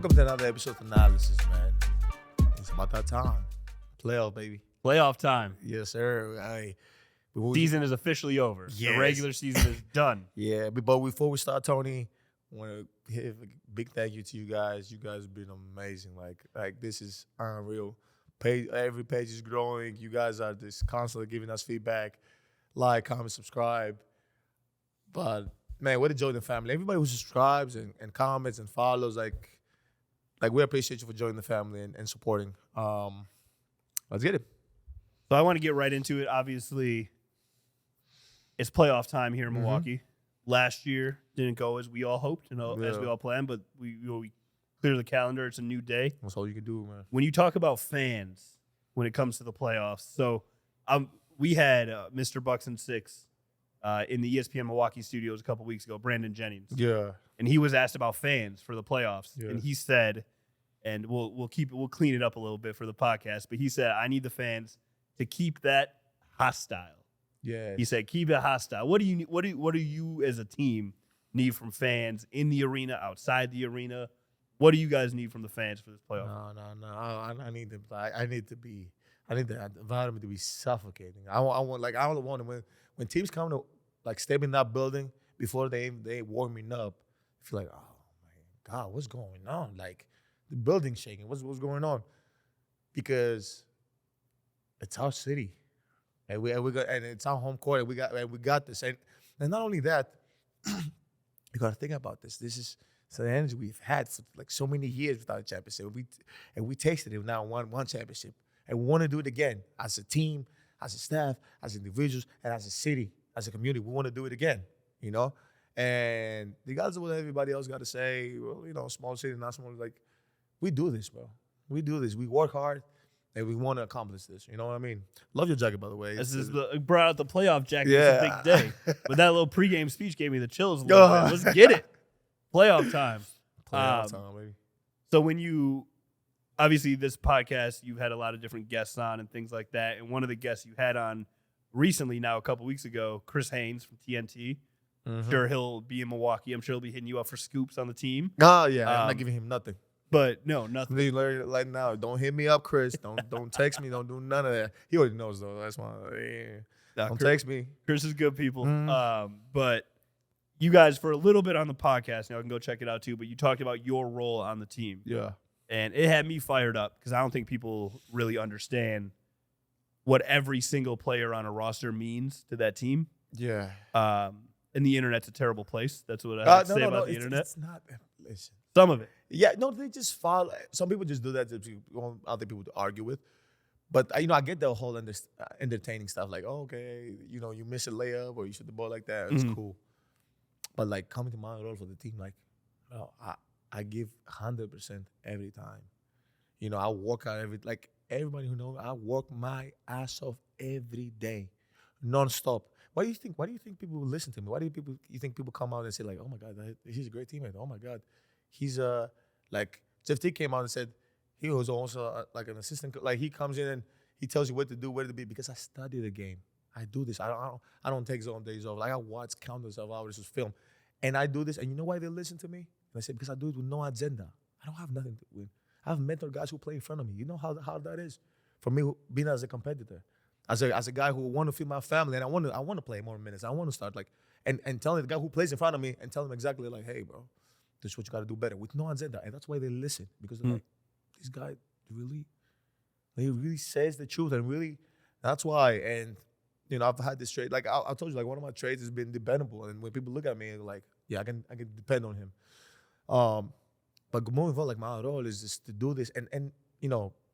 Welcome to another episode of Thanasis, man. It's about that time. Playoff, baby. Playoff time. Yes, sir. Season is officially over. Yes. The regular season is done. Yeah, but before we start, Tony, I want to give a big thank you to you guys. You guys have been amazing. Like this is unreal. Every page is growing. You guys are just constantly giving us feedback. Like, comment, subscribe. But man, what a joy in the family. Everybody who subscribes and comments and follows, like we appreciate you for joining the family and supporting. Let's get it. So I want to get right into it. Obviously, it's playoff time here in Milwaukee. Last year didn't go as we all hoped and as we all planned, but we clear the calendar. It's a new day. That's all you can do, man. When you talk about fans when it comes to the playoffs, so we had Mr. Bucks and Six in the ESPN Milwaukee studios a couple weeks ago, Brandon Jennings. Yeah. And he was asked about fans for the playoffs. Yeah. And he said, and we'll clean it up a little bit for the podcast, but he said, I need the fans to keep that hostile. Yeah. He said, keep it hostile. What do you as a team need from fans in the arena, outside the arena? What do you guys need from the fans for this playoff? No. I need the environment to be suffocating. I don't want when teams come to like step in that building before they warming up, I feel like, oh my God, what's going on? Like the building's shaking. What's going on? Because it's our city. And it's our home court. And we got this. And not only that, you gotta think about this. This is the energy we've had for like so many years without a championship. We tasted it now one championship. And we want to do it again as a team, as a staff, as individuals, and as a city, as a community. We want to do it again, you know? And regardless of what everybody else got to say, well, small city, not small, like, we do this, bro. We do this. We work hard, and we want to accomplish this. You know what I mean? Love your jacket, by the way. This is brought out the playoff jacket. Yeah. It's a big day. But that little pregame speech gave me the chills a little bit. Let's get it. Playoff time. Playoff time, baby. So when obviously, this podcast, you've had a lot of different guests on and things like that. And one of the guests you had on recently, now a couple weeks ago, Chris Haynes from TNT. Mm-hmm. Sure, he'll be in Milwaukee. I'm sure he'll be hitting you up for scoops on the team. Oh, yeah. I'm not giving him nothing. But no, nothing. You learn it like now. Don't hit me up, Chris. Don't text me. Don't do none of that. He already knows, though. That's why. Don't text me. Chris is good, people. But you guys, for a little bit on the podcast, now I can go check it out, too, but you talked about your role on the team. Yeah. And it had me fired up because I don't think people really understand what every single player on a roster means to that team. Yeah. And the internet's a terrible place. That's what I have to say about the internet. It's not. Listen. Some of it. Yeah. No, they just follow. Some people just do that to want other people to argue with. But, I get the whole entertaining stuff. Like, oh, okay, you miss a layup or you shoot the ball like that. It's cool. But, like, coming to my role for the team, like, I give 100% every time. I work out everybody who knows, I work my ass off every day, nonstop. Why do you think people will listen to me? Why do you think people come out and say, like, oh my God, he's a great teammate. Oh my God, he's like Jeff T came out and said he was also like an assistant. Like he comes in and he tells you what to do, where to be, because I study the game. I do this. I don't take zone days off. Like I watch countless of hours of film, and I do this. And you know why they listen to me? And I say, because I do it with no agenda. I don't have nothing to win. I have mentor guys who play in front of me. You know how hard that is for me being as a competitor, as a guy who want to feed my family, and I want to play more minutes. I want to start and telling the guy who plays in front of me and tell him exactly like, hey, bro, this is what you got to do better with no agenda. And that's why they listen, because they're like, this guy really says the truth, and really that's why. And I've had this trait. Like I told you, like one of my traits has been dependable, and when people look at me, they're like, yeah, I can depend on him. But moving forward, like my role is just to do this, and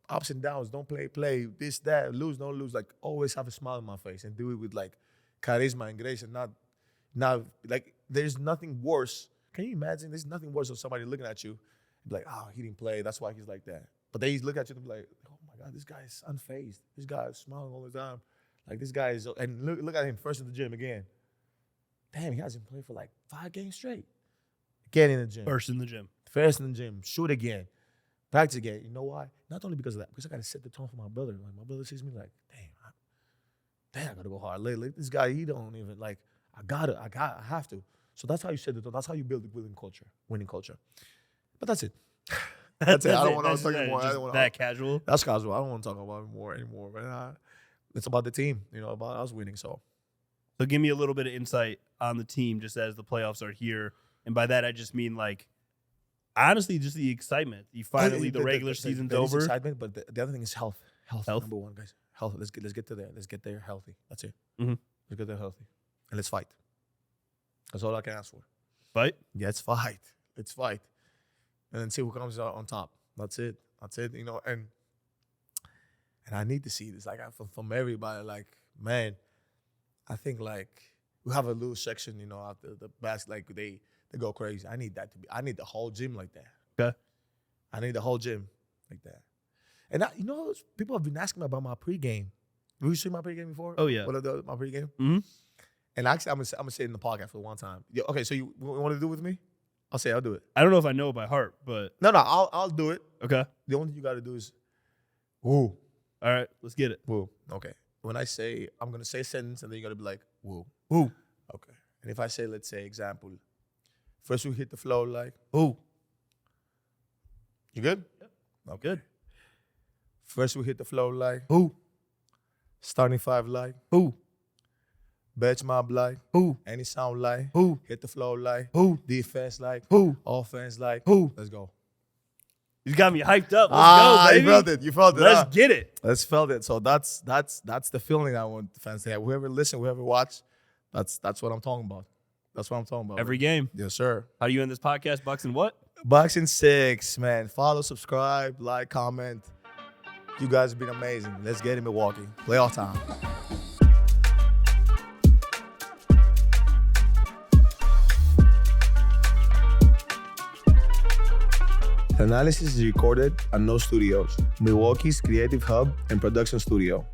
ups and downs, don't play this, that, lose, don't lose. Like always have a smile on my face and do it with like charisma and grace, and not like there's nothing worse. Can you imagine? There's nothing worse than somebody looking at you and be like, oh, he didn't play, that's why he's like that. But they look at you and be like, oh my God, this guy is unfazed. This guy is smiling all the time. Like this guy is, and look at him first in the gym again. Damn, he hasn't played for like 5 games straight. Get in the gym. First in the gym. Shoot again. Practice again. You know why? Not only because of that, because I got to set the tone for my brother. Like my brother sees me like, damn, I got to go hard. Like this guy, he don't even like, I have to. So that's how you set the tone. That's how you build the winning culture. But that's it. That's it. I don't want to talk it. anymore. Just that casual. That's casual. I don't want to talk about it anymore. But it's about the team, about us winning. So give me a little bit of insight on the team just as the playoffs are here. And by that, I just mean honestly, just the excitement. The regular season's over. Excitement, but the other thing is health. Health, number one, guys. Health. Let's get to there. Let's get there healthy. That's it. Mm-hmm. Let's get there healthy, and let's fight. That's all I can ask for. Fight? Yeah, let's fight. Let's fight, and then see who comes out on top. That's it. And I need to see this from everybody. Man, I think we have a little section, after the basket, they go crazy. I need that to be. I need the whole gym like that. Okay. I need the whole gym like that. And people have been asking me about my pregame. Have you seen my pregame before? Oh yeah. My pregame. Mm-hmm. And actually, I'm gonna say it in the podcast for one time. Okay, so you want to do it with me? I'll do it. I don't know if I know it by heart, but no, I'll do it. Okay. The only thing you got to do is, woo. All right, let's get it. Woo. Okay. When I say, I'm gonna say a sentence, and then you gotta be like, woo. Woo. Okay. And if I say, let's say, example, first we hit the flow woo. You good? Yep. Okay. Good. First we hit the flow who? Starting five who? Bench mob who? Any sound who? Hit the flow who? Defense who? Offense who? Let's go. You got me hyped up. Let's go, baby. You felt it. Let's get it. Let's felt it. So that's the feeling I want the fans to have. Whoever listen, whoever watch, that's what I'm talking about. That's what I'm talking about. Every game. Yes, sir. How do you end this podcast? Bucks and what? Bucks and 6, man. Follow, subscribe, like, comment. You guys have been amazing. Let's get in Milwaukee. Playoff time. Thanasis is recorded at No Studios, Milwaukee's creative hub and production studio.